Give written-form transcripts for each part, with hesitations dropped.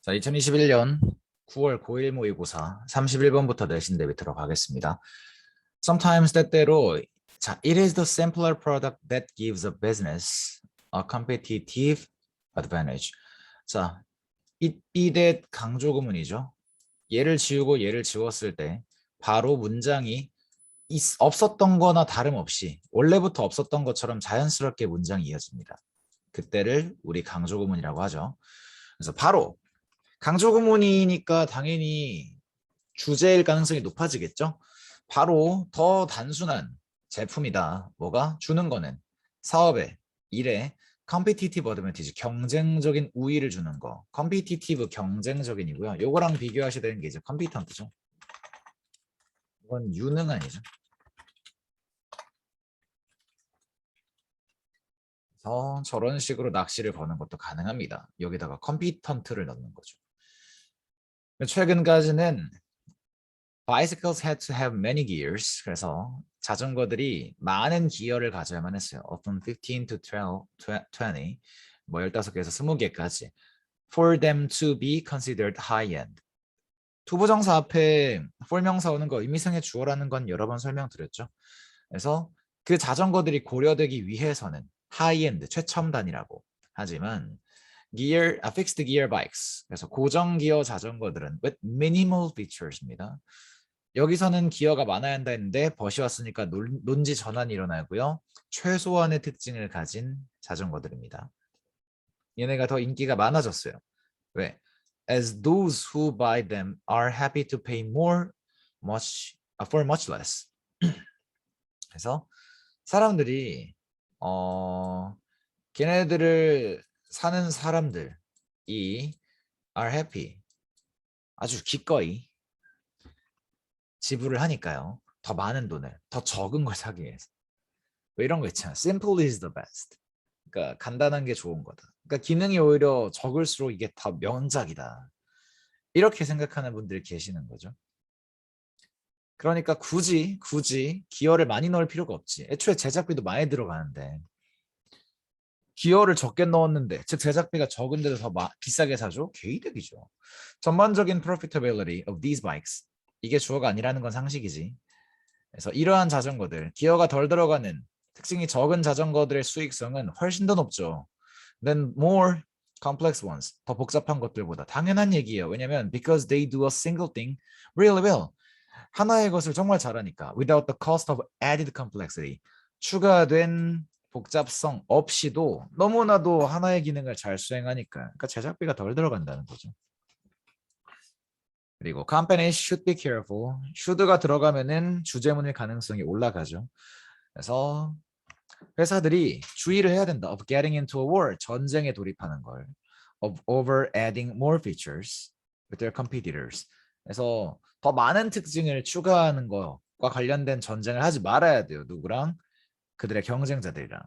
자, 2021년 9월 고1 모의고사 31번부터 내신 대비 들어가겠습니다. Sometimes 때때로 자, it is the simpler product that gives a business a competitive advantage. 자, it that 강조구문이죠. 얘를 지우고 얘를 지웠을 때 바로 문장이 없었던 거나 다름없이 원래부터 없었던 것처럼 자연스럽게 문장이 이어집니다. 그때를 우리 강조구문이라고 하죠. 그래서 바로 강조구문이니까 당연히 주제일 가능성이 높아지겠죠. 바로 더 단순한 제품이다. 뭐가? 주는 거는 사업에, 일에 competitive advantage, 경쟁적인 우위를 주는 거. competitive, 경쟁적인이고요. 요거랑 비교하셔야 되는 게 이제 competent죠. 이건 유능한이죠. 그래서 저런 식으로 낚시를 거는 것도 가능합니다. 여기다가 competent를 넣는 거죠. 최근까지는 bicycles had to have many gears. 그래서 자전거들이 많은 기어를 가져야만 했어요. Often 15 to 20, 뭐 15개에서 20개까지. For them to be considered high-end. 투부정사 앞에 for 명사 오는 거 의미상의 주어라는 건 여러 번 설명드렸죠. 그래서 그 자전거들이 고려되기 위해서는 high-end, 최첨단이라고. 하지만 fixed gear bikes. 그래서 고정 기어 자전거들은 with minimal features입니다. 여기서는 기어가 많아야 한다 했는데 벗이 왔으니까 논지 전환이 일어나고요. 최소한의 특징을 가진 자전거들입니다. 얘네가 더 인기가 많아졌어요. 왜? As those who buy them are happy to pay for much less. 그래서 사람들이 걔네들을 사는 사람들이 are happy, 아주 기꺼이 지불을 하니까요. 더 많은 돈을, 더 적은 걸 사기 위해서. 뭐 이런 거 있잖아. Simple is the best. 그러니까 간단한 게 좋은 거다. 그러니까 기능이 오히려 적을수록 이게 더 명작이다. 이렇게 생각하는 분들이 계시는 거죠. 그러니까 굳이 기어를 많이 넣을 필요가 없지. 애초에 제작비도 많이 들어가는데 기어를 적게 넣었는데, 즉 제작비가 적은데도 더 비싸게 사죠? 개이득이죠. 전반적인 profitability of these bikes. 이게 주어가 아니라는 건 상식이지. 그래서 이러한 자전거들, 기어가 덜 들어가는 특징이 적은 자전거들의 수익성은 훨씬 더 높죠. Then more complex ones, 더 복잡한 것들보다. 당연한 얘기예요. 왜냐면 because they do a single thing really well. 하나의 것을 정말 잘하니까. Without the cost of added complexity. 추가된 복잡성 없이도 너무나도 하나의 기능을 잘 수행하니까. 그러니까 제작비가 덜 들어간다는 거죠. 그리고 companies should be careful. should가 들어가면은 주제문일 가능성이 올라가죠. 그래서 회사들이 주의를 해야 된다. Of getting into a war, 전쟁에 돌입하는 걸. Of over adding more features with their competitors. 그래서 더 많은 특징을 추가하는 것과 관련된 전쟁을 하지 말아야 돼요. 누구랑? 그들의 경쟁자들이랑.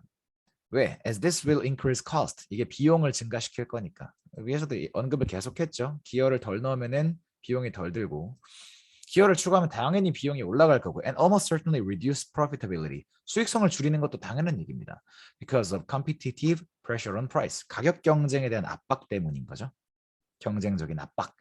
왜? As this will increase cost. 이게 비용을 증가시킬 거니까. 위에서도 언급을 계속했죠. 기여를 덜 넣으면은 비용이 덜 들고, 기여를 추가하면 당연히 비용이 올라갈 거고, and almost certainly reduce profitability. 수익성을 줄이는 것도 당연한 얘기입니다. Because of competitive pressure on price. 가격 경쟁에 대한 압박 때문인 거죠. 경쟁적인 압박.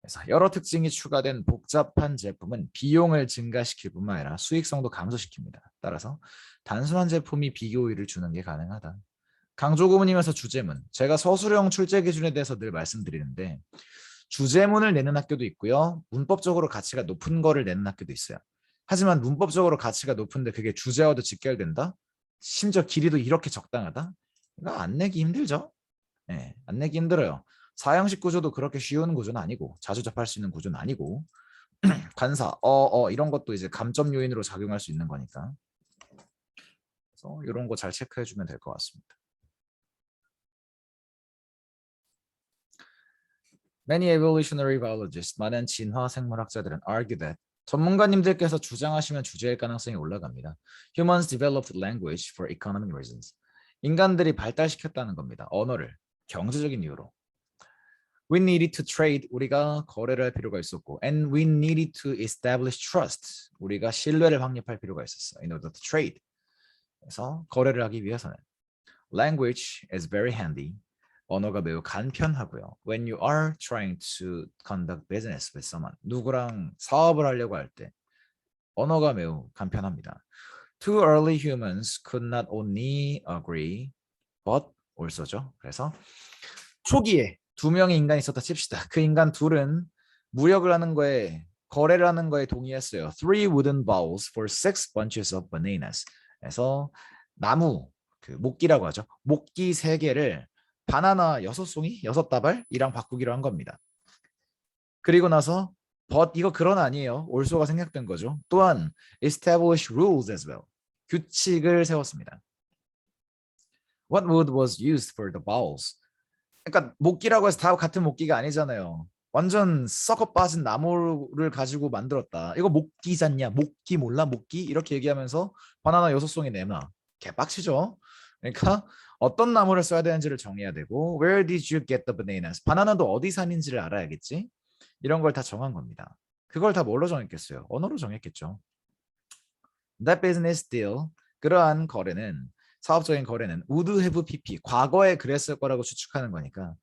그래서 여러 특징이 추가된 복잡한 제품은 비용을 증가시킬 뿐만 아니라 수익성도 감소시킵니다. 따라서 단순한 제품이 비교율을 주는 게 가능하다. 강조구문이면서 주제문. 제가 서술형 출제 기준에 대해서 늘 말씀드리는데 주제문을 내는 학교도 있고요. 문법적으로 가치가 높은 거를 내는 학교도 있어요. 하지만 문법적으로 가치가 높은데 그게 주제와도 직결된다? 심지어 길이도 이렇게 적당하다? 이거 안 내기 힘들죠? 네, 안 내기 힘들어요. 사형식 구조도 그렇게 쉬운 구조는 아니고 자주 접할 수 있는 구조는 아니고 관사, 이런 것도 이제 감점 요인으로 작용할 수 있는 거니까. 그래서 이런 거 잘 체크해주면 될 것 같습니다. Many evolutionary biologists, 많은 진화 생물학자들은 argue that 전문가님들께서 주장하시면 주제일 가능성이 올라갑니다. Humans developed language for economic reasons. 인간들이 발달시켰다는 겁니다. 언어를 경제적인 이유로. We needed to trade. 우리가 거래를 할 필요가 있었고, and we needed to establish trust. 우리가 신뢰를 확립할 필요가 있었어. In order to trade. 그래서 거래를 하기 위해서는. Language is very handy. 언어가 매우 간편하고요. When you are trying to conduct business with someone, 누구랑 사업을 하려고 할 때 언어가 매우 간편합니다. Two early humans could not only agree, but also죠. 그래서 초기에 두 명의 인간이 있었다 칩시다. 그 인간 둘은 무역을 하는 거에 거래를 하는 거에 동의했어요. Three wooden bowls for 6 bunches of bananas. 그래서 나무 그 목기라고 하죠. 목기 3개를 바나나 6송이, 6다발이랑 바꾸기로 한 겁니다. 그리고 나서 but 이거 그런 아니에요. 올소가 생략된 거죠. 또한 establish rules as well. 규칙을 세웠습니다. What wood was used for the bowls? 그러니까 목기라고 해서 다 같은 목기가 아니잖아요. 완전 썩어 빠진 나무를 가지고 만들었다. 이거 목기잖냐? 목기 몰라? 목기? 이렇게 얘기하면서 바나나 6송이 내놔. 개빡치죠? 그러니까 어떤 나무를 써야 되는지를 정해야 되고 Where did you get the bananas? 바나나도 어디 산인지를 알아야겠지? 이런 걸 다 정한 겁니다. 그걸 다 뭘로 정했겠어요? 언어로 정했겠죠. That business deal, 그러한 거래는 사업적인 거래는 would have pp, 과거에 그랬을 거라고 추측하는 거니까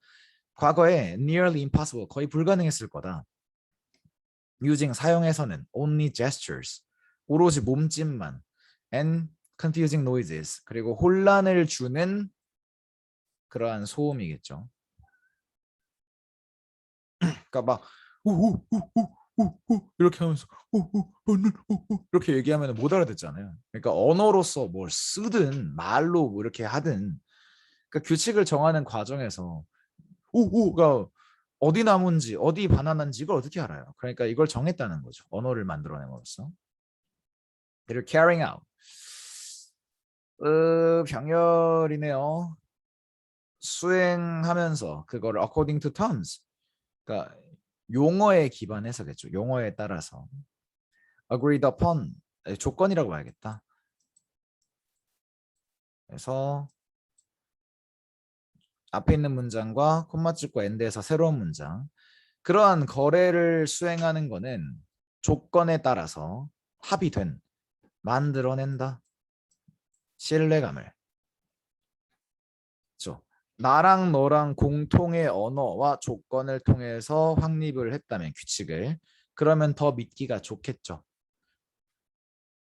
과거에 nearly impossible, 거의 불가능했을 거다. using, 사용해서는 only gestures, 오로지 몸짓만 and confusing noises, 그리고 혼란을 주는 그러한 소음이겠죠. 그러니까 막 이렇게 하면서 이렇게 얘기하면 못 알아듣잖아요. 그러니까 언어로서 뭘 쓰든 말로 뭐 이렇게 하든 그러니까 규칙을 정하는 과정에서 오가 어디 나무인지 어디 바나나인지 이걸 어떻게 알아요? 그러니까 이걸 정했다는 거죠. 언어를 만들어냄으로써. They're carrying out. 병렬이네요. 수행하면서 그거를 according to terms. 그러니까 용어에 기반해서겠죠. 용어에 따라서. agreed upon. 조건이라고 봐야겠다. 그래서 앞에 있는 문장과 콤마 찍고 엔드에서 새로운 문장. 그러한 거래를 수행하는 거는 조건에 따라서 합의된, 만들어낸다. 신뢰감을. 그렇죠. 나랑 너랑 공통의 언어와 조건을 통해서 확립을 했다면 규칙을 그러면 더 믿기가 좋겠죠.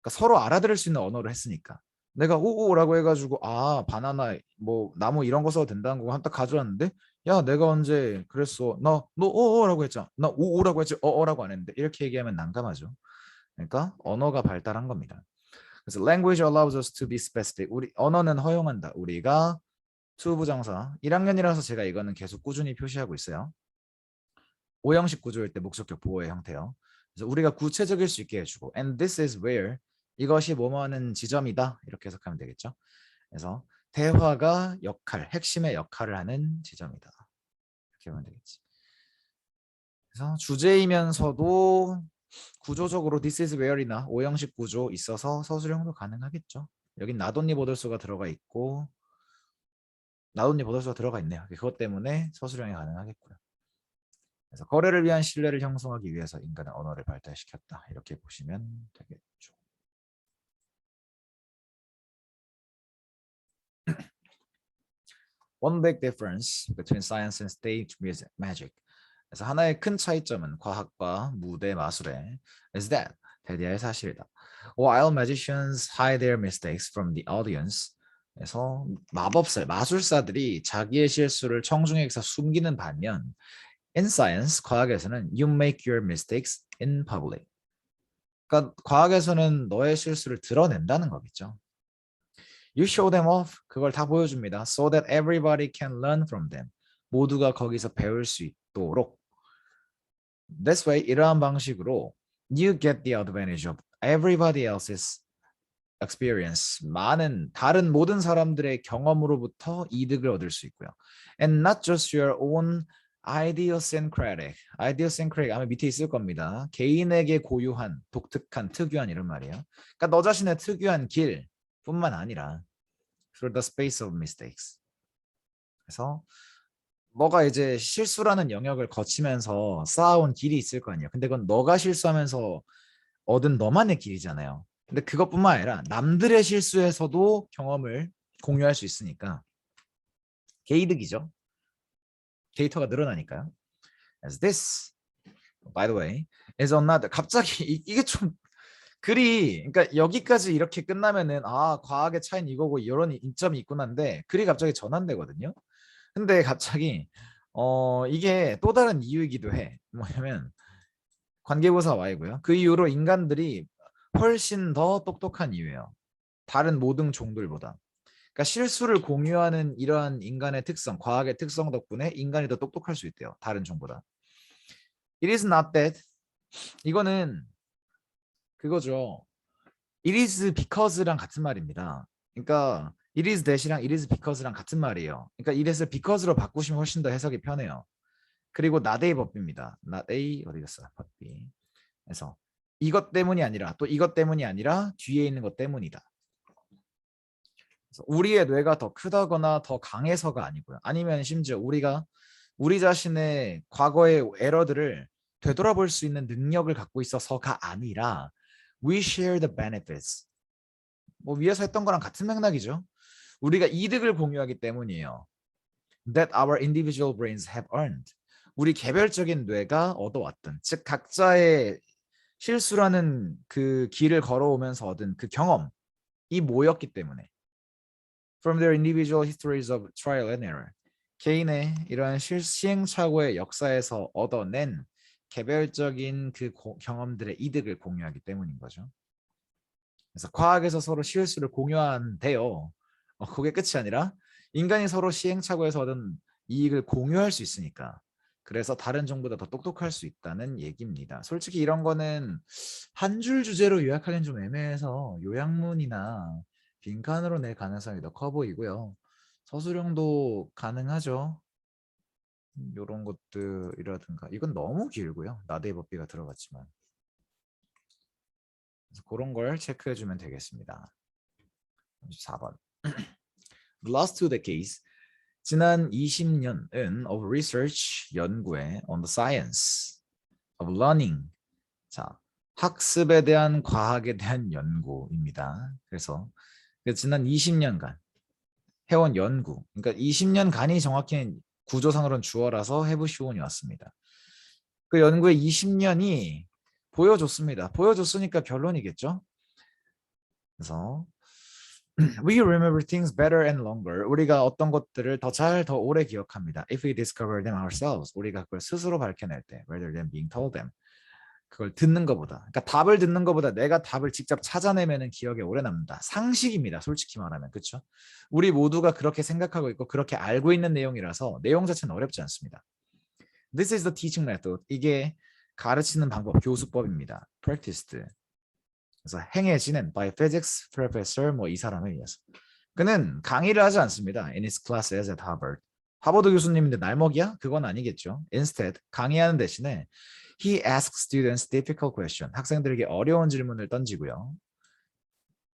그러니까 서로 알아들을 수 있는 언어를 했으니까. 내가 오오라고 해가지고 아 바나나 뭐 나무 이런 거 써도 된다는 거 한 딱 가져왔는데 야 내가 언제 그랬어 너 오오라고 했잖아 나 오오라고 했지 어어라고 안 했는데 이렇게 얘기하면 난감하죠. 그러니까 언어가 발달한 겁니다. 그래서 language allows us to be specific. 우리 언어는 허용한다. 우리가 to 부정사 1학년이라서 제가 이거는 계속 꾸준히 표시하고 있어요. 오형식 구조일 때 목적격 보호의 형태요. 그래서 우리가 구체적일 수 있게 해주고 and this is where 이것이 뭐뭐하는 지점이다 이렇게 해석하면 되겠죠. 그래서 대화가 역할, 핵심의 역할을 하는 지점이다. 이렇게 하면 되겠지. 그래서 주제이면서도 구조적으로 this is where이나 오형식 구조 있어서 서술형도 가능하겠죠. 여긴 나돈니 보들소가 들어가 있고 나돈니 보들소가 들어가 있네요. 그것 때문에 서술형이 가능하겠고요. 그래서 거래를 위한 신뢰를 형성하기 위해서 인간은 언어를 발달시켰다. 이렇게 보시면 되겠죠. One big difference between science and stage magic. 그래서 하나의 큰 차이점은 과학과 무대 마술의 is that 대디아의 사실이다. While magicians hide their mistakes from the audience. 그래서 마술사들이 자기의 실수를 청중에게서 숨기는 반면 in science, 과학에서는 you make your mistakes in public. 그러니까 과학에서는 너의 실수를 드러낸다는 거겠죠. You show them off. 그걸 다 보여줍니다. So that everybody can learn from them. 모두가 거기서 배울 수 있도록. This way, 이러한 방식으로 you get the advantage of everybody else's experience. 많은 다른 모든 사람들의 경험으로부터 이득을 얻을 수 있고요. And not just your own idiosyncratic. idiosyncratic 아마 밑에 있을 겁니다. 개인에게 고유한, 독특한, 특유한 이런 말이에요. 그러니까 너 자신의 특유한 길뿐만 아니라 through the space of mistakes. 그래서 너가 이제 실수라는 영역을 거치면서 쌓아온 길이 있을 거 아니에요. 근데 그건 너가 실수하면서 얻은 너만의 길이잖아요. 근데 그것뿐만 아니라 남들의 실수에서도 경험을 공유할 수 있으니까 개이득이죠. 데이터가 늘어나니까요. As this, by the way, is another. 갑자기 이게 좀 글이 그러니까 여기까지 이렇게 끝나면은 아 과학의 차이는 이거고 이런 이점이 있구나인데 글이 갑자기 전환되거든요. 근데 갑자기 이게 또 다른 이유이기도 해. 뭐냐면 관계부사 Y고요. 그 이후로 인간들이 훨씬 더 똑똑한 이유예요. 다른 모든 종들보다. 그러니까 실수를 공유하는 이러한 인간의 특성, 과학의 특성 덕분에 인간이 더 똑똑할 수 있대요. 다른 종보다. It is not that. 이거는 그거죠. It is because랑 같은 말입니다. 그러니까 it is that이랑 it is because랑 같은 말이에요. 그러니까 it is를 because로 바꾸시면 훨씬 더 해석이 편해요. 그리고 not a 법비입니다. not a 어디 갔어? 법비. 그래서 이것 때문이 아니라 또 이것 때문이 아니라 뒤에 있는 것 때문이다. 그래서 우리의 뇌가 더 크다거나 더 강해서가 아니고요. 아니면 심지어 우리가 우리 자신의 과거의 에러들을 되돌아볼 수 있는 능력을 갖고 있어서가 아니라 we share the benefits. 뭐 위에서 했던 거랑 같은 맥락이죠. 우리가 이득을 공유하기 때문이에요. That our individual brains have earned. 우리 개별적인 뇌가 얻어왔던, 즉 각자의 실수라는 그 길을 걸어오면서 얻은 그 경험이 모였기 때문에. From their individual histories of trial and error. 개인의 이러한 시행착오의 역사에서 얻어낸 개별적인 그 경험들의 이득을 공유하기 때문인 거죠. 그래서 과학에서 서로 실수를 공유한대요. 그게 끝이 아니라 인간이 서로 시행착오에서 얻은 이익을 공유할 수 있으니까. 그래서 다른 종보다 더 똑똑할 수 있다는 얘기입니다. 솔직히 이런 거는 한 줄 주제로 요약하기는 좀 애매해서 요약문이나 빈칸으로 낼 가능성이 더 커 보이고요. 서술형도 가능하죠. 이런 것들이라든가 이건 너무 길고요. 나대의 법비가 들어갔지만 그래서 그런 걸 체크해주면 되겠습니다. 34번 The last two decades 지난 20년은 of research 연구에 on the science of learning 자 학습에 대한 과학에 대한 연구입니다. 그래서 지난 20년간 해온 연구 그러니까 20년간이 정확히 구조상으로는 주어라서 have shown이 왔습니다. 그 연구의 20년이 보여줬습니다. 보여줬으니까 결론이겠죠. 그래서 we remember things better and longer. 우리가 어떤 것들을 더 잘, 더 오래 기억합니다. If we discover them ourselves. 우리가 그걸 스스로 밝혀낼 때. Rather than being told them. 그걸 듣는 것보다. 그러니까 답을 듣는 것보다 내가 답을 직접 찾아내면 기억에 오래 남는다. 상식입니다. 솔직히 말하면. 그렇죠? 우리 모두가 그렇게 생각하고 있고 그렇게 알고 있는 내용이라서 내용 자체는 어렵지 않습니다. This is the teaching method. 이게 가르치는 방법, 교수법입니다. Practiced. 그래서 행해지는 by physics professor 뭐 이 사람에 의해서. 그는 강의를 하지 않습니다. In his classes at Harvard. 하버드 교수님인데 날먹이야? 그건 아니겠죠. Instead, 강의하는 대신에 he asks students difficult question. 학생들에게 어려운 질문을 던지고요.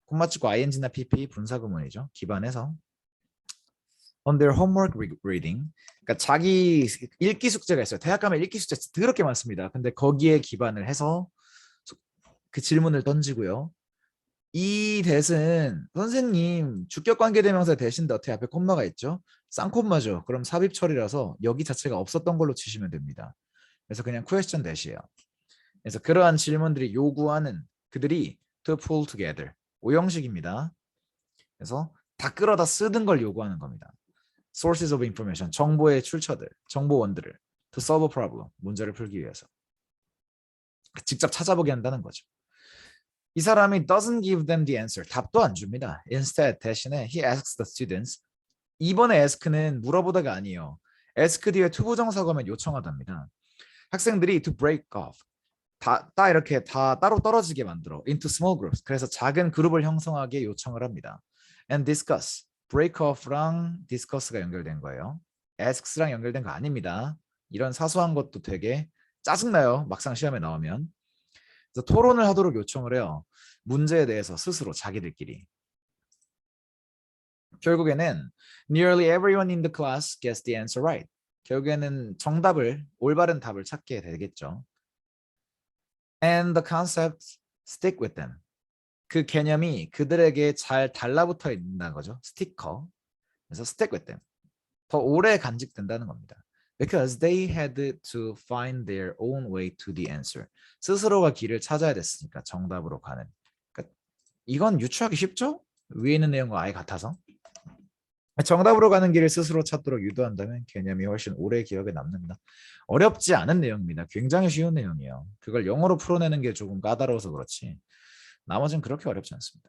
콤마 찍고 ing나 pp 분사구문이죠. 기반해서 on their homework reading. 그러니까 자기 읽기 숙제가 있어요. 대학 가면 읽기 숙제 더럽게 많습니다. 근데 거기에 기반을 해서 그 질문을 던지고요. 이 대신 선생님 주격관계대명사 대신데 어떻게 앞에 콤마가 있죠? 쌍콤마죠. 그럼 삽입 처리라서 여기 자체가 없었던 걸로 치시면 됩니다. 그래서 그냥 question 대시예요. 그래서 그러한 질문들이 요구하는 그들이 to pull together 오형식입니다. 그래서 다 끌어다 쓰는 걸 요구하는 겁니다. sources of information 정보의 출처들, 정보원들을 to solve a problem 문제를 풀기 위해서 직접 찾아보게 한다는 거죠. 이 사람이 doesn't give them the answer. 답도 안 줍니다. Instead, 대신에 he asks the students. 이번에 ask는 물어보다가 아니에요. ask 뒤에 투부정사가 오면 요청하답니다. 학생들이 to break off. 다 이렇게 다 따로 떨어지게 만들어. into small groups. 그래서 작은 그룹을 형성하게 요청을 합니다. And discuss. break off랑 discuss가 연결된 거예요. asks랑 연결된 거 아닙니다. 이런 사소한 것도 되게 짜증나요. 막상 시험에 나오면. 그래서 토론을 하도록 요청을 해요. 문제에 대해서 스스로 자기들끼리. 결국에는 nearly everyone in the class gets the answer right. 결국에는 정답을 올바른 답을 찾게 되겠죠. And the concepts stick with them. 그 개념이 그들에게 잘 달라붙어 있는 거죠. 스티커. 그래서 stick with them. 더 오래 간직된다는 겁니다. Because they had to find their own way to the answer. 스스로가 길을 찾아야 됐으니까 정답으로 가는. 그러니까 이건 유추하기 쉽죠? 위에 있는 내용과 아예 같아서. 정답으로 가는 길을 스스로 찾도록 유도한다면 개념이 훨씬 오래 기억에 남는다. 어렵지 않은 내용입니다. 굉장히 쉬운 내용이에요. 그걸 영어로 풀어내는 게 조금 까다로워서 그렇지. 나머지는 그렇게 어렵지 않습니다.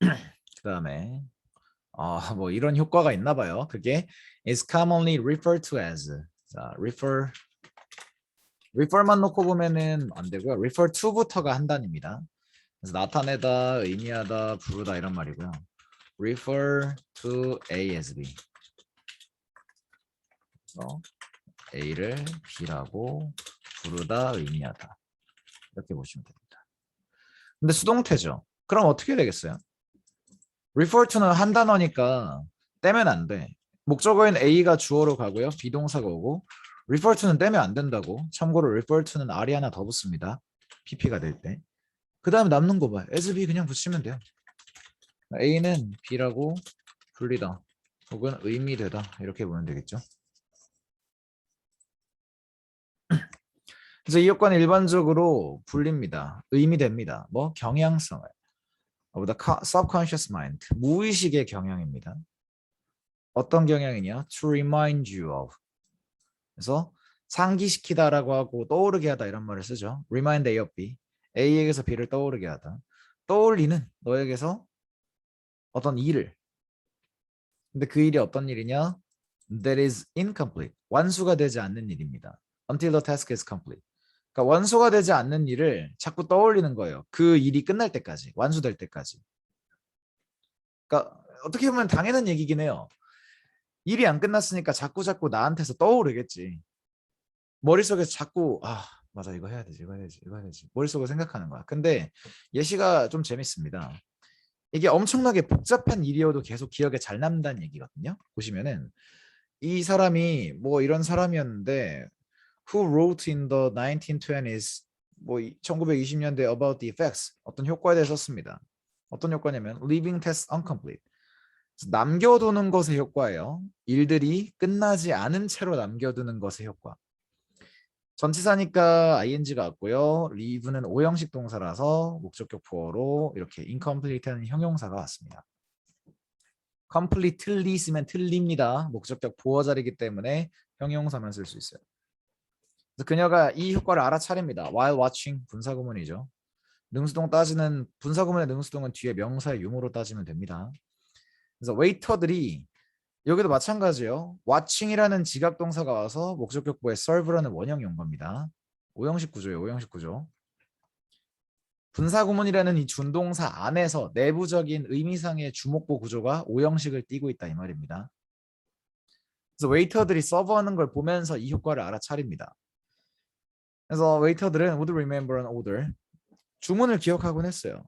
그 다음에 뭐 이런 효과가 있나 봐요. 그게 is commonly referred to as. 자, refer만 놓고 보면은 안 되고요. refer to부터가 한 단입니다. 그래서 나타내다, 의미하다, 부르다 이런 말이고요. refer to A as B. 그래서 A를 B라고 부르다, 의미하다. 이렇게 보시면 됩니다. 근데 수동태죠. 그럼 어떻게 되겠어요? refer to는 한 단어니까 떼면 안 돼. 목적어인 A가 주어로 가고요. 비동사가 오고 refer to는 떼면 안 된다고. 참고로 refer to는 R이 하나 더 붙습니다. PP가 될 때. 그 다음에 남는 거 봐요. as B 그냥 붙이면 돼요. A는 B라고 불리다 혹은 의미되다 이렇게 보면 되겠죠. 그래서 이 효과는 일반적으로 불립니다. 의미됩니다. 뭐 경향성을. of the subconscious mind. 무의식의 경향입니다. 어떤 경향이냐? to remind you of. 그래서 상기시키다라고 하고 떠오르게 하다 이런 말을 쓰죠. remind A of B. A에게서 B를 떠오르게 하다. 떠올리는 너에게서 어떤 일을. 근데 그 일이 어떤 일이냐? That is incomplete. 완수가 되지 않는 일입니다. Until the task is complete. 그러니까 완수가 되지 않는 일을 자꾸 떠올리는 거예요. 그 일이 끝날 때까지, 완수될 때까지. 그러니까 어떻게 보면 당연한 얘기긴 해요. 일이 안 끝났으니까 자꾸 나한테서 떠오르겠지. 머릿속에서 자꾸 맞아 이거 해야 되지, 이거 해야지, 이거 해야지. 머릿속으로 생각하는 거야. 근데 예시가 좀 재밌습니다. 이게 엄청나게 복잡한 일이어도 계속 기억에 잘 남는다는 얘기거든요. 보시면은 이 사람이 뭐 이런 사람이었는데 who wrote in the 1920s 뭐 1920년대 about the effects 어떤 효과에 대해 썼습니다. 어떤 효과냐면 leaving tests incomplete. 남겨두는 것의 효과예요. 일들이 끝나지 않은 채로 남겨두는 것의 효과. 전치사니까 ing가 왔고요. leave는 오형식 동사라서 목적격 보어로 이렇게 incomplete하는 형용사가 왔습니다. completely 쓰면 틀립니다. 목적격 보어 자리이기 때문에 형용사만 쓸 수 있어요. 그래서 그녀가 이 효과를 알아차립니다. while watching 분사구문이죠. 능수동 따지는 분사구문의 능수동은 뒤에 명사의 유무로 따지면 됩니다. 그래서 웨이터들이 여기도 마찬가지예요. watching이라는 지각 동사가 와서 목적격 보에 serve라는 원형이 온 겁니다. 오형식 구조예요. 오형식 구조. 분사구문이라는 이 준동사 안에서 내부적인 의미상의 주목보 구조가 오형식을 띠고 있다 이 말입니다. 그래서 웨이터들이 서브하는 걸 보면서 이 효과를 알아차립니다. 그래서 웨이터들은 would remember an order. 주문을 기억하곤 했어요.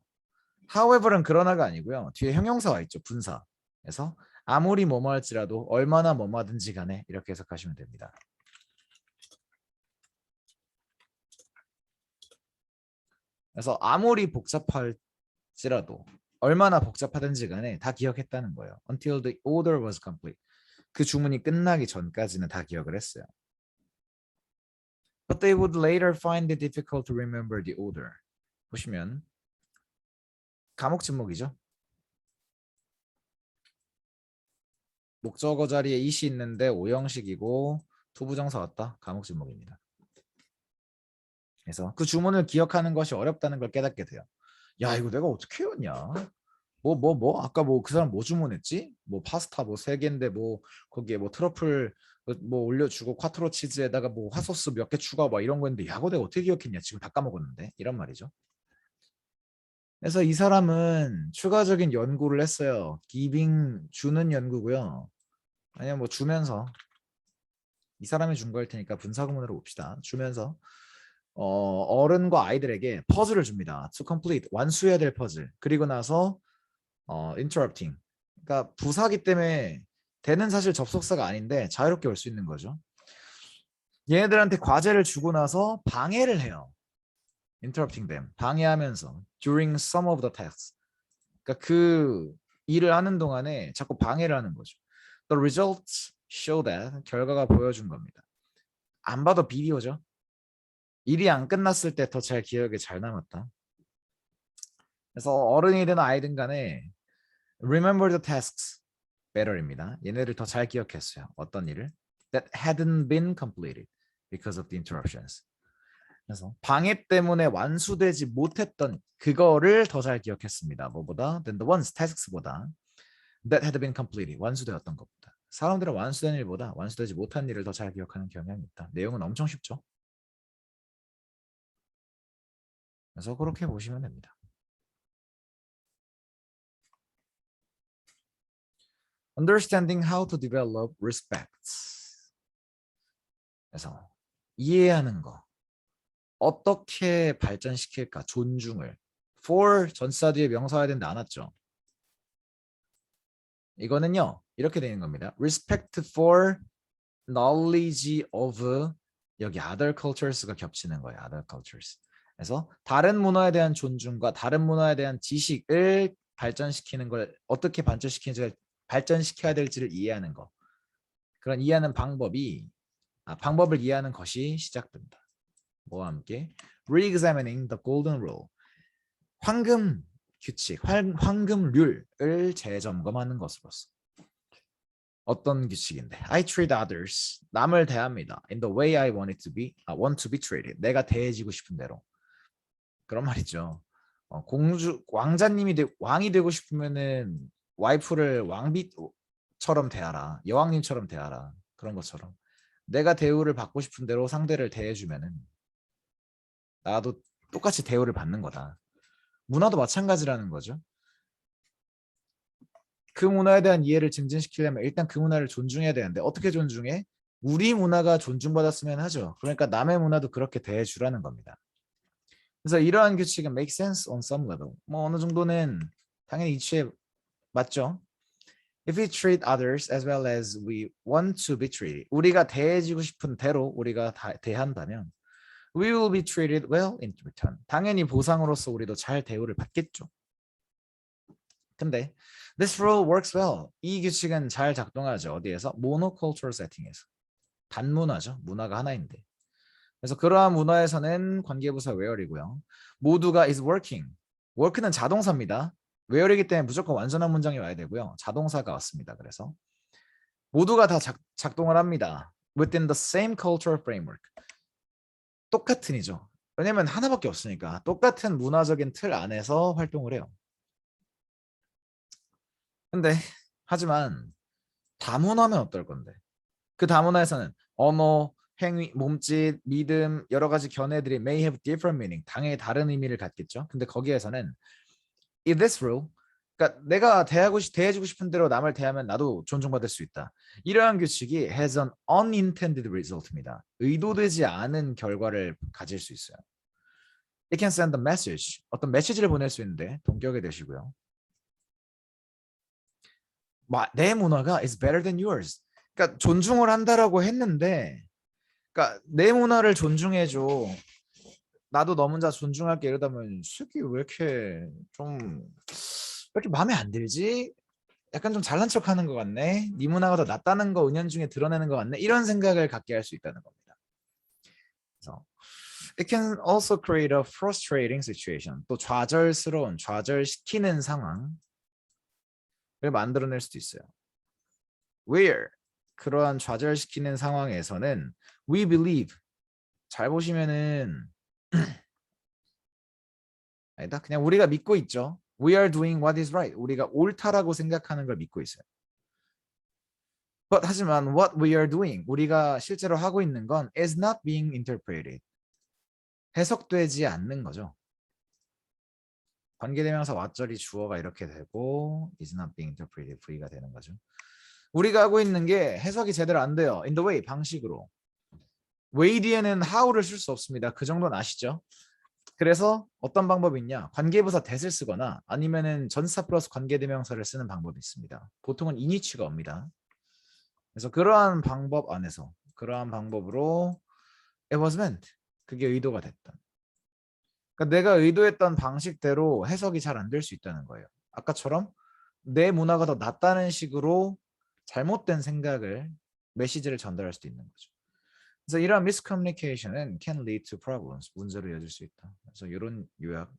however는 그러나가 아니고요. 뒤에 형용사가 있죠. 분사. 그래서 아무리 뭐뭐 할지라도 얼마나 뭐뭐 하든지 간에 이렇게 해석하시면 됩니다. 그래서 아무리 복잡할지라도 얼마나 복잡하든지 간에 다 기억했다는 거예요. Until the order was complete. 그 주문이 끝나기 전까지는 다 기억을 했어요. But they would later find it difficult to remember the order. 보시면 감옥 지목이죠. 목적어 자리에 it이 있는데 오형식이고 투부정사 왔다. 감옥 지목입니다. 그래서 그 주문을 기억하는 것이 어렵다는 걸 깨닫게 돼요. 야 이거 내가 어떻게 해왔냐? 아까 뭐 그 사람 뭐 주문했지? 뭐 파스타 뭐 3개인데 뭐 거기에 뭐 트러플 뭐 올려주고 콰트로 치즈에다가 뭐 핫소스 몇 개 추가 막 이런 거였는데 야 이거 내가 어떻게 기억했냐? 지금 다 까먹었는데 이런 말이죠. 그래서 이 사람은 추가적인 연구를 했어요. giving 주는 연구고요. 아니면 뭐 주면서 이 사람이 준 거일 테니까 분사구문으로 봅시다. 주면서 어른과 아이들에게 퍼즐을 줍니다. To complete 완수해야 될 퍼즐. 그리고 나서 interrupting. 그러니까 부사기 때문에 대는 사실 접속사가 아닌데 자유롭게 올 수 있는 거죠. 얘네들한테 과제를 주고 나서 방해를 해요. interrupting them. 방해하면서 during some of the tasks. 그러니까 그 일을 하는 동안에 자꾸 방해를 하는 거죠. The results show that 결과가 보여준 겁니다. 안 봐도 비디오죠. 일이 안 끝났을 때 더 잘 기억에 잘 남았다. 그래서 어른이든 아이든 간에 remember the tasks better입니다. 얘네를 더 잘 기억했어요. 어떤 일을? That hadn't been completed because of the interruptions. 그래서 방해 때문에 완수되지 못했던 그거를 더 잘 기억했습니다. 뭐보다? Than the ones, tasks보다. That had been completed. 완수되었던 것보다. 사람들은 완수된 일보다 완수되지 못한 일을 더 잘 기억하는 경향이 있다. 내용은 엄청 쉽죠. 그래서 그렇게 보시면 됩니다. Understanding how to develop respect. 그래서 이해하는 거. 어떻게 발전시킬까? 존중을. for 전치사 뒤에 명사해야 되는데 안 왔죠. 이거는요. 이렇게 되는 겁니다. Respect for knowledge of 여기 other cultures가 겹치는 거예요. other cultures. 그래서 다른 문화에 대한 존중과 다른 문화에 대한 지식을 발전시키는 걸 어떻게 발전시켜야 될지를 이해하는 거. 그런 이해하는 방법을 이해하는 것이 시작된다. 뭐와 함께? Re-examining the golden rule. 황금 규칙, 황금률을 재점검하는 것으로서. 어떤 규칙인데? I treat others. 남을 대합니다. In the way I want to be treated. 내가 대해지고 싶은 대로. 그런 말이죠. 왕이 되고 싶으면은 와이프를 왕비처럼 대하라. 여왕님처럼 대하라. 그런 것처럼. 내가 대우를 받고 싶은 대로 상대를 대해주면은 나도 똑같이 대우를 받는 거다. 문화도 마찬가지라는 거죠. 그 문화에 대한 이해를 증진시키려면 일단 그 문화를 존중해야 되는데 어떻게 존중해? 우리 문화가 존중받았으면 하죠. 그러니까 남의 문화도 그렇게 대해주라는 겁니다. 그래서 이러한 규칙은 make sense on some level. 뭐 어느 정도는 당연히 이치에 맞죠. If we treat others as well as we want to be treated. 우리가 대해지고 싶은 대로 우리가 대한다면 we will be treated well in return. 당연히 보상으로서 우리도 잘 대우를 받겠죠. 근데 this rule works well. 이 규칙은 잘 작동하죠. 어디에서? monocultural setting에서. 단문화죠. 문화가 하나인데. 그래서 그러한 문화에서는 관계부사 where이고요. 모두가 is working. work는 자동사입니다. where이기 때문에 무조건 완전한 문장이 와야 되고요. 자동사가 왔습니다. 그래서 모두가 다 작동을 합니다. within the same cultural framework. 똑같은이죠. 왜냐면 하나밖에 없으니까 똑같은 문화적인 틀 안에서 활동을 해요. 근데 하지만 다문화면 어떨 건데? 그 다문화에서는 언어, 행위, 몸짓, 믿음 여러 가지 견해들이 may have different meaning. 당연히 다른 의미를 갖겠죠. 근데 거기에서는 in this rule, 그러니까 내가 대해주고 싶은 대로 남을 대하면 나도 존중받을 수 있다. 이러한 규칙이 has an unintended result입니다. 의도되지 않은 결과를 가질 수 있어요. It can send a message. 어떤 메시지를 보낼 수 있는데 동격에 되시고요. 내 문화가 is better than yours. 그러니까 존중을 한다라고 했는데, 그러니까 내 문화를 존중해줘. 나도 너 문화 존중할게. 이러다면 새끼 왜 이렇게 마음에 안 들지? 약간 좀 잘난 척하는 것 같네. 네 문화가 더 낫다는 거 은연중에 드러내는 것 같네. 이런 생각을 갖게 할 수 있다는 겁니다. 그래서 it can also create a frustrating situation. 또 좌절시키는 상황을 만들어낼 수도 있어요. Where 그러한 좌절시키는 상황에서는 we believe 잘 보시면은 아니다. 그냥 우리가 믿고 있죠. We are doing what is right. 우리가 옳다라고 생각하는 걸 믿고 있어요. But 하지만 what we are doing 우리가 실제로 하고 있는 건 is not being interpreted. 해석되지 않는 거죠. 관계대명사 왓절이 주어가 이렇게 되고 is not being interpreted V가 되는 거죠. 우리가 하고 있는 게 해석이 제대로 안 돼요. in the way 방식으로. way 뒤에는 how를 쓸 수 없습니다. 그 정도는 아시죠? 그래서 어떤 방법이 있냐? 관계부사 that을 쓰거나 아니면은 전사 플러스 관계대명사를 쓰는 방법이 있습니다. 보통은 in이치가 옵니다. 그래서 그러한 방법 안에서 그러한 방법으로 it was meant 그게 의도가 됐던. 그러니까 내가 의도했던 방식대로 해석이 잘 안 될 수 있다는 거예요. 아까처럼 내 문화가 더 낫다는 식으로 잘못된 생각을 메시지를 전달할 수도 있는 거죠. 그래서 이러한 miscommunication은 can lead to problems. 문제로 이어질 수 있다. 그래서 이런 요약을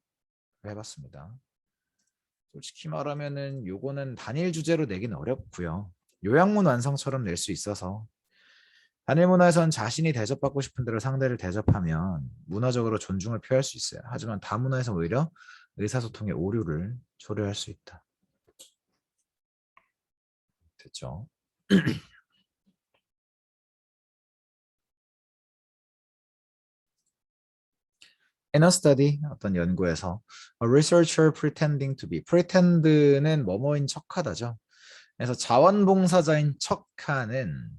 해봤습니다. 솔직히 말하면은 요거는 단일 주제로 내긴 어렵고요. 요약문 완성처럼 낼 수 있어서 단일 문화에서는 자신이 대접받고 싶은 대로 상대를 대접하면 문화적으로 존중을 표할 수 있어요. 하지만 다문화에서 오히려 의사소통의 오류를 초래할 수 있다. 됐죠? In a study, 어떤 연구에서 a researcher pretending to be, pretend는 뭐뭐인 척하다죠. 그래서 자원봉사자인 척하는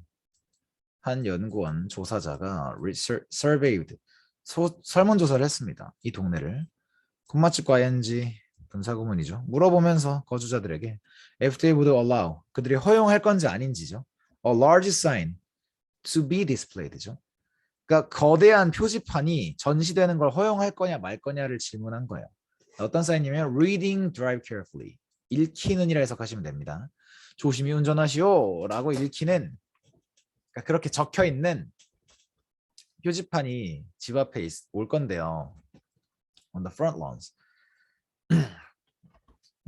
한 연구원 조사자가 surveyed, 설문조사를 했습니다. 이 동네를. 콤마츠과 ing 분사구문이죠. 물어보면서 거주자들에게 if they would allow, 그들이 허용할 건지 아닌지죠. A large sign to be displayed죠. 그러니까 거대한 표지판이 전시되는 걸 허용할 거냐 말 거냐를 질문한 거예요. 어떤 사인이면 reading drive carefully, 읽히는이라 해석하시면 됩니다. 조심히 운전하시오 라고 읽히는, 그러니까 그렇게 적혀 있는 표지판이 집 앞에 올 건데요. On the front lawns.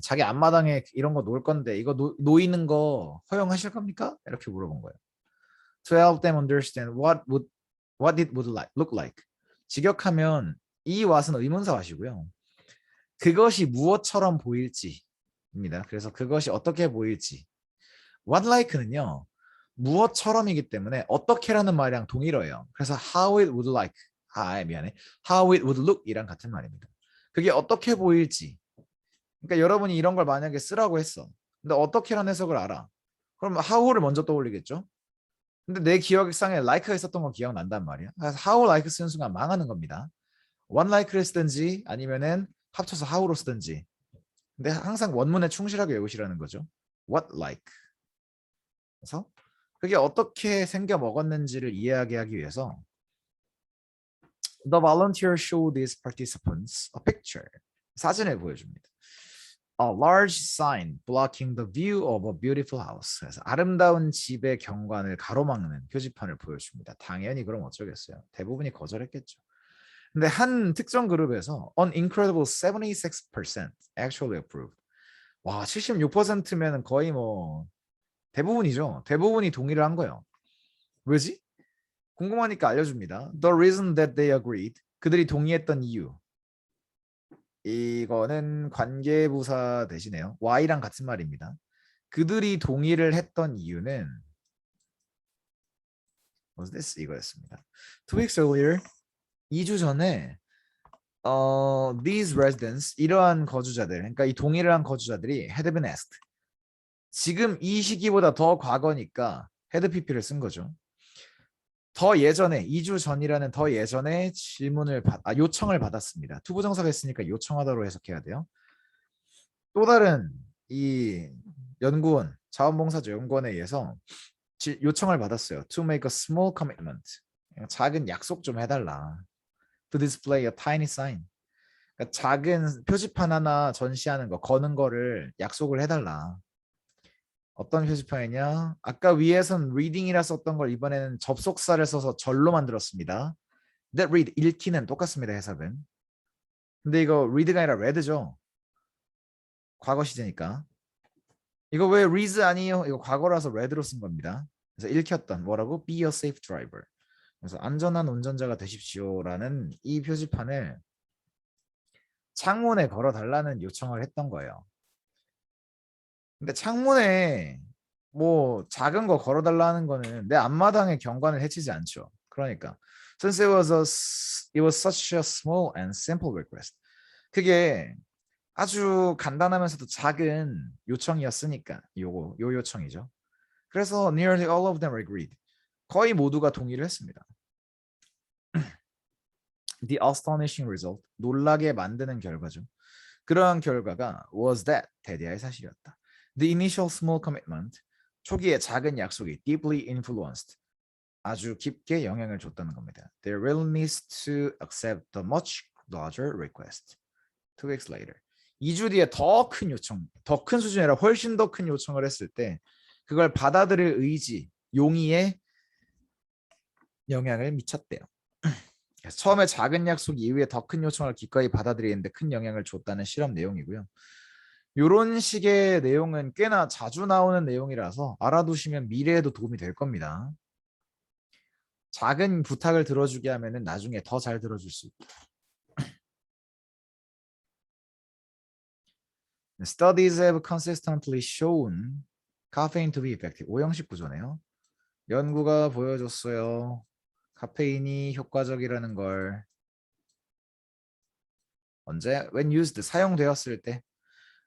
자기 앞마당에 이런 거 놓을 건데 이거 놓이는 거 허용하실 겁니까? 이렇게 물어본 거예요. To help them understand what it would look like. 직역하면 이 what은 의문사화시고요. 그것이 무엇처럼 보일지입니다. 그래서 그것이 어떻게 보일지. What like는요. 무엇처럼이기 때문에 어떻게라는 말이랑 동일어요. 그래서 how it would like. 미안해. How it would look 이랑 같은 말입니다. 그게 어떻게 보일지. 그러니까 여러분이 이런 걸 만약에 쓰라고 했어. 근데 어떻게라는 해석을 알아. 그럼 how를 먼저 떠올리겠죠? 근데 내 기억상에 like가 있었던 건 기억난단 말이야. 그래서 how like 쓰는 순간 망하는 겁니다. one like를 쓰든지 아니면은 합쳐서 how로 쓰든지. 근데 항상 원문에 충실하게 외우시라는 거죠. what like. 그래서 그게 어떻게 생겨 먹었는지를 이해하게 하기 위해서 the volunteer showed these participants a picture. 사진을 보여줍니다. A large sign blocking the view of a beautiful house. 그래서 아름다운 집의 경관을 가로막는 표지판을 보여줍니다. 당연히 그럼 어쩌겠어요. 대부분이 거절했겠죠. 근데 한 특정 그룹에서 an incredible 76% actually approved. 와, 76%면 거의 뭐 대부분이죠. 대부분이 동의를 한 거예요. 왜지? 궁금하니까 알려줍니다. The reason that they agreed. 그들이 동의했던 이유. 이거는 관계부사 대신에요. Y랑 같은 말입니다. 그들이 동의를 했던 이유는 was this? 이거였습니다. 2 weeks earlier, 2주 전에 these residents, 이러한 거주자들, 그러니까 이 동의를 한 거주자들이 had been asked. 지금 이 시기보다 더 과거니까 had pp를 쓴 거죠. 더 예전에 2주 전이라는 더 예전에 요청을 받았습니다. 투부정사가 했으니까 요청하다로 해석해야 돼요. 또 다른 이 연구원, 자원봉사자 연구원에 의해서 요청을 받았어요. To make a small commitment. 작은 약속 좀 해달라. To display a tiny sign. 그러니까 작은 표지판 하나 전시하는 거, 거는 거를 약속을 해달라. 어떤 표지판이냐? 아까 위에선 reading이라 썼던 걸 이번에는 접속사를 써서 절로 만들었습니다. That read, 읽기는 똑같습니다, 해석은. 근데 이거 read가 아니라 read죠. 과거 시제니까. 이거 왜 reads 아니에요? 이거 과거라서 read로 쓴 겁니다. 그래서 읽혔던 뭐라고? Be a safe driver. 그래서 안전한 운전자가 되십시오라는 이 표지판을 창문에 걸어달라는 요청을 했던 거예요. 근데 창문에 뭐 작은 거 걸어달라는 거는 내 앞마당의 경관을 해치지 않죠. 그러니까 since it was such a small and simple request. 그게 아주 간단하면서도 작은 요청이었으니까 요 요청이죠. 그래서 nearly all of them agreed. 거의 모두가 동의를 했습니다. The astonishing result, 놀라게 만드는 결과죠. 그러한 결과가 was that, 대대의 사실이었다. The initial small commitment, 초기의 작은 약속이 deeply influenced, 아주 깊게 영향을 줬다는 겁니다. Their willingness to accept the much larger request. 2 weeks later, 2주 뒤에 더 큰 요청, 더 큰 수준이 아니라 훨씬 더 큰 요청을 했을 때 그걸 받아들일 의지, 용의에 영향을 미쳤대요. 그래서 처음에 작은 약속 이후에 더 큰 요청을 기꺼이 받아들이는데 큰 영향을 줬다는 실험 내용이고요. 이런 식의 내용은 꽤나 자주 나오는 내용이라서 알아두시면 미래에도 도움이 될 겁니다. 작은 부탁을 들어주게 하면은 나중에 더 잘 들어줄 수 있다. Studies have consistently shown caffeine to be effective. 오형식 구조네요. 연구가 보여줬어요. 카페인이 효과적이라는 걸. 언제? When used. 사용되었을 때.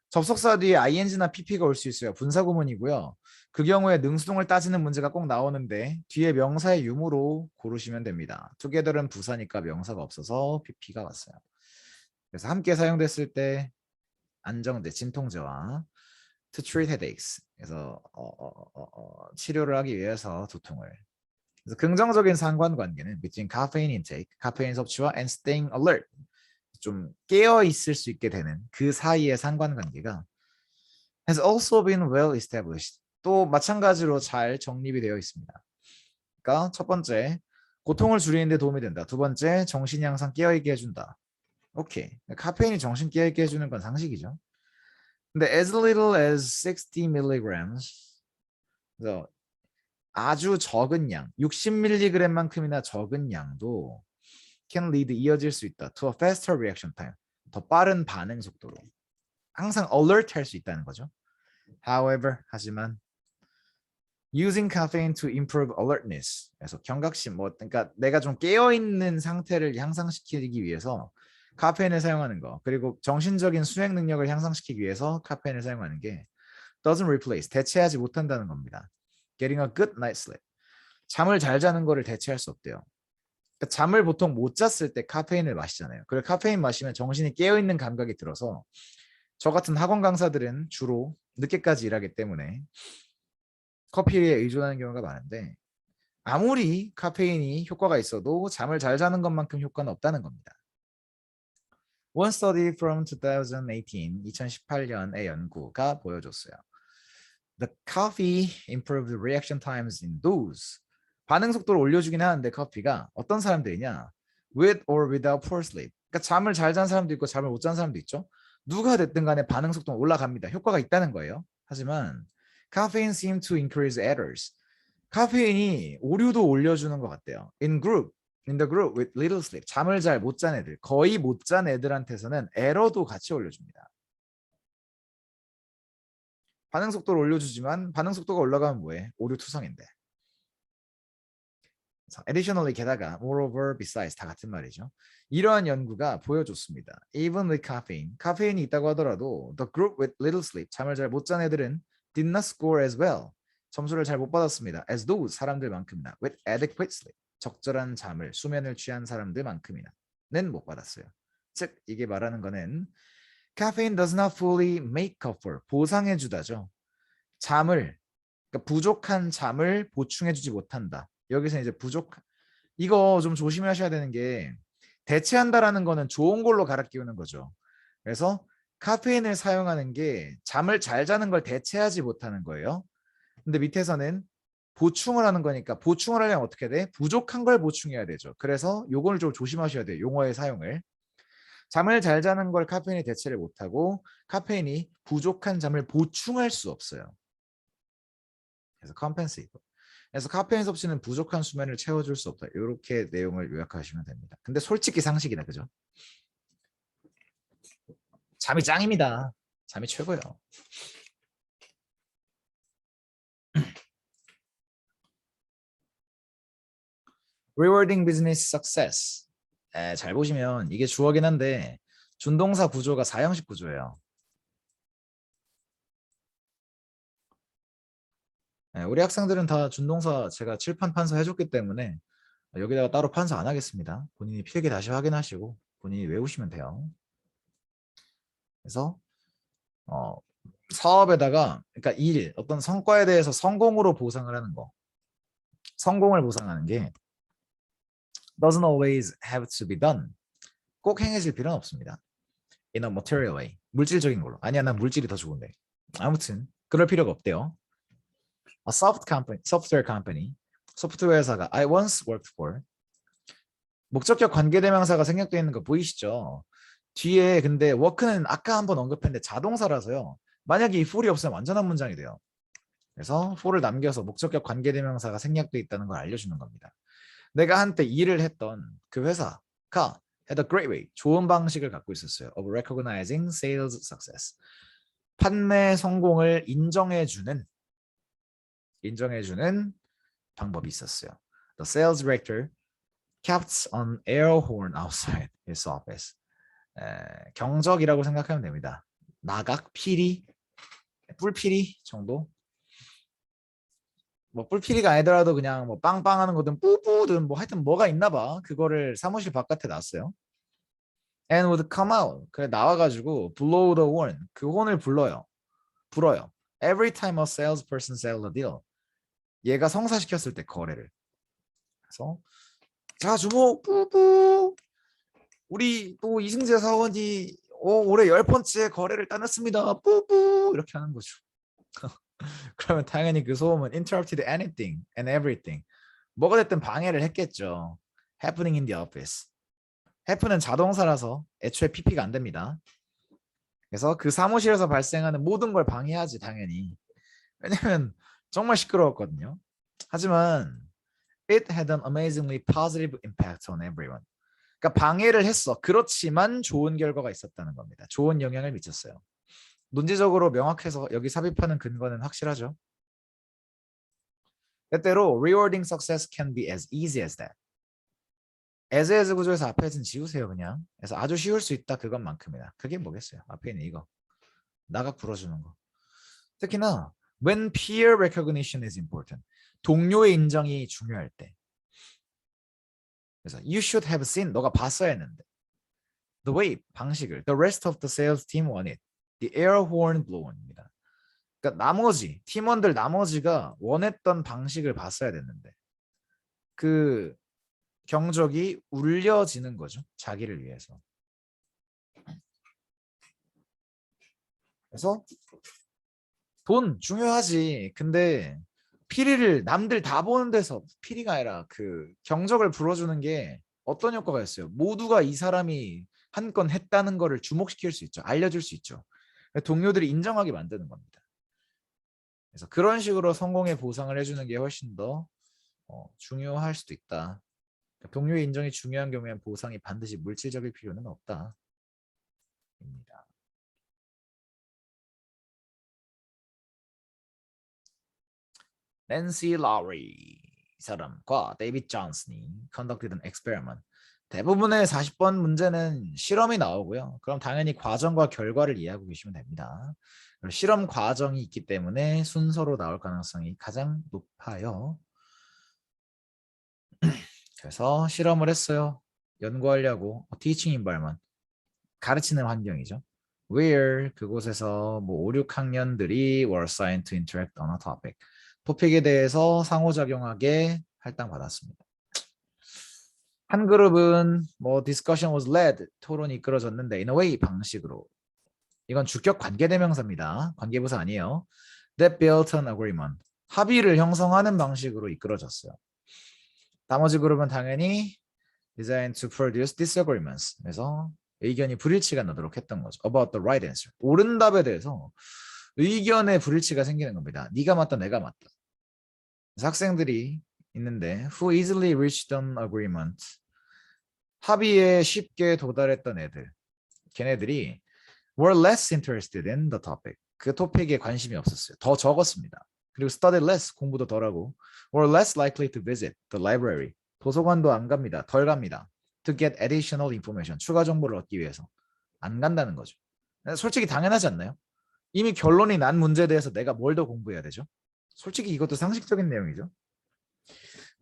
접속사 뒤에 ing나 pp가 올 수 있어요. 분사구문이고요. 그 경우에 능수동을 따지는 문제가 꼭 나오는데 뒤에 명사의 유무로 고르시면 됩니다. together은 부사니까 명사가 없어서 pp가 왔어요. 그래서 함께 사용됐을 때 안정돼, 진통제와 to treat headaches. 그래서 치료를 하기 위해서 두통을. 그래서 긍정적인 상관관계는 between caffeine intake, 카페인 섭취와 and staying alert. 좀 깨어 있을 수 있게 되는 그 사이의 상관관계가 has also been well established. 또 마찬가지로 잘 정립이 되어 있습니다. 그러니까 첫 번째, 고통을 줄이는 데 도움이 된다. 두 번째, 정신이 항상 깨어있게 해준다. 오케이. 카페인이 정신 깨어있게 해주는 건 상식이죠. 근데 as little as 60 milligrams, 그래서 아주 적은 양, 60mg만큼이나 적은 양도 can lead, 이어질 수 있다. to a faster reaction time, 더 빠른 반응 속도로. 항상 alert 할 수 있다는 거죠. However, 하지만 using caffeine to improve alertness. 그래서 경각심, 그러니까 내가 좀 깨어있는 상태를 향상시키기 위해서 카페인을 사용하는 거, 그리고 정신적인 수행 능력을 향상시키기 위해서 카페인을 사용하는 게 doesn't replace, 대체하지 못한다는 겁니다. Getting a good night sleep. 잠을 잘 자는 거를 대체할 수 없대요. 그러니까 잠을 보통 못 잤을 때 카페인을 마시잖아요. 그리고 카페인 마시면 정신이 깨어있는 감각이 들어서 저 같은 학원 강사들은 주로 늦게까지 일하기 때문에 커피에 의존하는 경우가 많은데 아무리 카페인이 효과가 있어도 잠을 잘 자는 것만큼 효과는 없다는 겁니다. One study from 2018, 2018년의 연구가 보여줬어요. The coffee improved reaction times in those. 반응 속도를 올려주긴 하는데 커피가 어떤 사람들이냐? With or without poor sleep. 그러니까 잠을 잘 잔 사람도 있고 잠을 못 잔 사람도 있죠. 누가 됐든 간에 반응 속도는 올라갑니다. 효과가 있다는 거예요. 하지만 caffeine seemed to increase errors. 카페인이 오류도 올려주는 것 같대요. In the group with little sleep. 잠을 잘 못 잔 애들, 거의 못 잔 애들한테서는 에러도 같이 올려줍니다. 반응 속도를 올려주지만 반응 속도가 올라가면 뭐해? 오류 투성인데. Additionally, 게다가 moreover, besides 다 같은 말이죠. 이러한 연구가 보여줬습니다. Even with caffeine, 카페인이 있다고 하더라도 the group with little sleep, 잠을 잘 못 잔 애들은 did not score as well. 점수를 잘 못 받았습니다. As those 사람들만큼이나 with adequate sleep, 적절한 잠을, 수면을 취한 사람들만큼이나는 못 받았어요. 즉 이게 말하는 거는 caffeine does not fully make up for, 보상해주다죠. 잠을, 그러니까 부족한 잠을 보충해주지 못한다. 여기서 이제 이거 좀 조심하셔야 되는 게 대체한다라는 거는 좋은 걸로 갈아 끼우는 거죠. 그래서 카페인을 사용하는 게 잠을 잘 자는 걸 대체하지 못하는 거예요. 근데 밑에서는 보충을 하는 거니까 보충을 하려면 어떻게 돼? 부족한 걸 보충해야 되죠. 그래서 요걸 좀 조심하셔야 돼요. 용어의 사용을. 잠을 잘 자는 걸 카페인이 대체를 못하고 카페인이 부족한 잠을 보충할 수 없어요. 그래서 compensate. 그래서 카페인 섭취는 부족한 수면을 채워줄 수 없다. 이렇게 내용을 요약하시면 됩니다. 근데 솔직히 상식이다, 그죠? 잠이 짱입니다. 잠이 최고예요. Rewarding business success. 잘 보시면 이게 주어긴 한데 준동사 구조가 4형식 구조예요. 우리 학생들은 다 준동사 제가 칠판 판서 해줬기 때문에 여기다가 따로 판서 안 하겠습니다. 본인이 필기 다시 확인하시고 본인이 외우시면 돼요. 그래서 사업에다가 그러니까 어떤 성과에 대해서 성공으로 보상을 하는 거. 성공을 보상하는 게 doesn't always have to be done. 꼭 행해질 필요는 없습니다. In a material way. 물질적인 걸로. 아니야, 난 물질이 더 좋은데. 아무튼 그럴 필요가 없대요. A software company, 소프트웨어 회사가 I once worked for. 목적격 관계대명사가 생략되어 있는 거 보이시죠? 뒤에 근데 work는 아까 한번 언급했는데 자동사라서요. 만약에 이 for이 없으면 완전한 문장이 돼요. 그래서 for를 남겨서 목적격 관계대명사가 생략되어 있다는 걸 알려주는 겁니다. 내가 한때 일을 했던 그 회사가 had a great way, 좋은 방식을 갖고 있었어요. of recognizing sales success. 판매 성공을 인정해주는 방법이 있었어요. The sales director kept an air horn outside his office. 경적이라고 생각하면 됩니다. 나각, 피리, 뿔피리 정도. 뭐 뿔피리가 아니더라도 그냥 뭐 빵빵하는 거든 뿌뿌든 뭐 하여튼 뭐가 있나 봐. 그거를 사무실 바깥에 놨어요. And would come out. 그래 나와가지고 blow the horn. 그 혼을 불어요. Every time a salesperson sells a deal. 얘가 성사시켰을 때 거래를. 그래서 자 주목 뿌뿌. 우리 또 이승재 사원이 올해 10번째 거래를 따냈습니다. 뿌뿌 이렇게 하는 거죠. 그러면 당연히 그 소음은 interrupted anything and everything. 뭐가 됐든 방해를 했겠죠. happening in the office. happen은 자동사라서 애초에 PP가 안 됩니다. 그래서 그 사무실에서 발생하는 모든 걸 방해하지 당연히. 왜냐면 정말 시끄러웠거든요. 하지만 it had an amazingly positive impact on everyone. 그러니까 방해를 했어. 그렇지만 좋은 결과가 있었다는 겁니다. 좋은 영향을 미쳤어요. 논리적으로 명확해서 여기 삽입하는 근거는 확실하죠. 때때로 rewarding success can be as easy as that. as 구조에서 앞에는 지우세요 그냥. 그래서 아주 쉬울 수 있다 그것만큼이다. 그게 뭐겠어요. 앞에 있는 이거. 나각 불어주는 거. 특히나 when peer recognition is important. 동료의 인정이 중요할 때. 그래서 you should have seen. 너가 봤어야 했는데. The way 방식을 the rest of the sales team wanted. The air horn blown입니다. 그러니까 나머지 팀원들 나머지가 원했던 방식을 봤어야 됐는데 그 경적이 울려지는 거죠. 자기를 위해서. 그래서 돈 중요하지. 근데 피리를 남들 다 보는 데서 피리가 아니라 그 경적을 불어주는 게 어떤 효과가 있어요? 모두가 이 사람이 한 건 했다는 거를 주목시킬 수 있죠. 알려줄 수 있죠. 동료들이 인정하게 만드는 겁니다. 그래서 그런 식으로 성공의 보상을 해주는 게 훨씬 더 중요할 수도 있다. 동료의 인정이 중요한 경우에는 보상이 반드시 물질적일 필요는 없다. 입니다. 낸시 라리 이 사람과 데이빗 존슨이 conducted an experiment. 대부분의 40번 문제는 실험이 나오고요. 그럼 당연히 과정과 결과를 이해하고 계시면 됩니다. 실험 과정이 있기 때문에 순서로 나올 가능성이 가장 높아요. 그래서 실험을 했어요. 연구하려고 teaching environment 가르치는 환경이죠. Where 그곳에서 뭐 5, 6학년들이 were assigned to interact on a topic. 토픽에 대해서 상호작용하게 할당받았습니다. 한 그룹은 뭐 discussion was led 토론이 이끌어졌는데 in a way 방식으로 이건 주격 관계대명사입니다. 관계부사 아니에요. That built an agreement 합의를 형성하는 방식으로 이끌어졌어요. 나머지 그룹은 당연히 designed to produce disagreements. 그래서 의견이 불일치가 나도록 했던 거죠. About the right answer. 옳은 답에 대해서 의견의 불일치가 생기는 겁니다. 네가 맞다, 내가 맞다. 그래서 학생들이 있는데 who easily reached an agreement. 합의에 쉽게 도달했던 애들. 걔네들이 were less interested in the topic. 그 토픽에 관심이 없었어요. 더 적었습니다. 그리고 studied less, 공부도 덜하고 were less likely to visit the library. 도서관도 안 갑니다. 덜 갑니다. To get additional information. 추가 정보를 얻기 위해서. 안 간다는 거죠. 솔직히 당연하지 않나요? 이미 결론이 난 문제에 대해서 내가 뭘 더 공부해야 되죠? 솔직히 이것도 상식적인 내용이죠.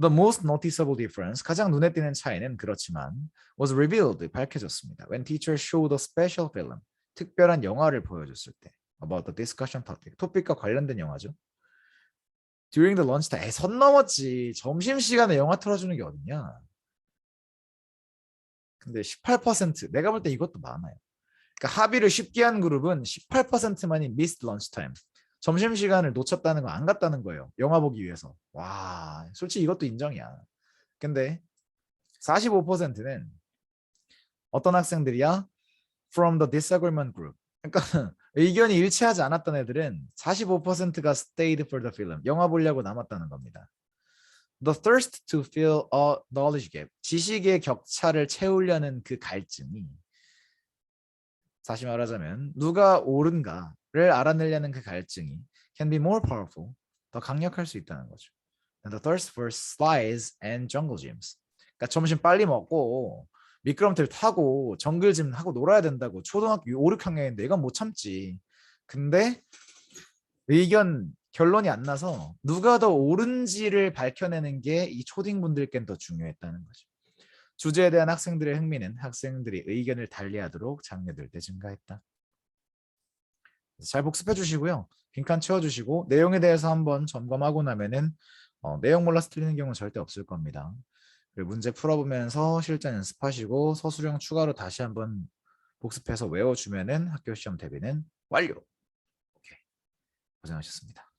The most noticeable difference, 가장 눈에 띄는 차이는 그렇지만 was revealed, 밝혀졌습니다. When teacher showed a special film, 특별한 영화를 보여줬을 때 about the discussion topic, 토픽과 관련된 영화죠. During the lunch time, 선 넘었지. 점심시간에 영화 틀어주는 게 어딨냐. 근데 18%, 내가 볼 때 이것도 많아요. 그러니까 합의를 쉽게 한 그룹은 18%만이 missed lunchtime. 점심시간을 놓쳤다는 거 안 갔다는 거예요. 영화 보기 위해서. 와, 솔직히 이것도 인정이야. 근데 45%는 어떤 학생들이야? From the disagreement group. 그러니까 의견이 일치하지 않았던 애들은 45%가 stayed for the film. 영화 보려고 남았다는 겁니다. The thirst to fill a knowledge gap. 지식의 격차를 채우려는 그 갈증이 다시 말하자면 누가 옳은가를 알아내려는 그 갈증이 can be more powerful. 더 강력할 수 있다는 거죠. And the thirst for slides and jungle gyms. 그러니까 점심 빨리 먹고 미끄럼틀 타고 정글짐 하고 놀아야 된다고 초등학교 5, 6학년인데 이건 못 참지. 근데 의견 결론이 안 나서 누가 더 옳은지를 밝혀내는 게 이 초딩분들께는 더 중요했다는 거죠. 주제에 대한 학생들의 흥미는 학생들이 의견을 달리하도록 장려될 때 증가했다. 잘 복습해 주시고요. 빈칸 채워주시고 내용에 대해서 한번 점검하고 나면은 내용 몰라서 틀리는 경우는 절대 없을 겁니다. 그리고 문제 풀어보면서 실전 연습하시고 서술형 추가로 다시 한번 복습해서 외워주면은 학교 시험 대비는 완료. 오케이. 고생하셨습니다.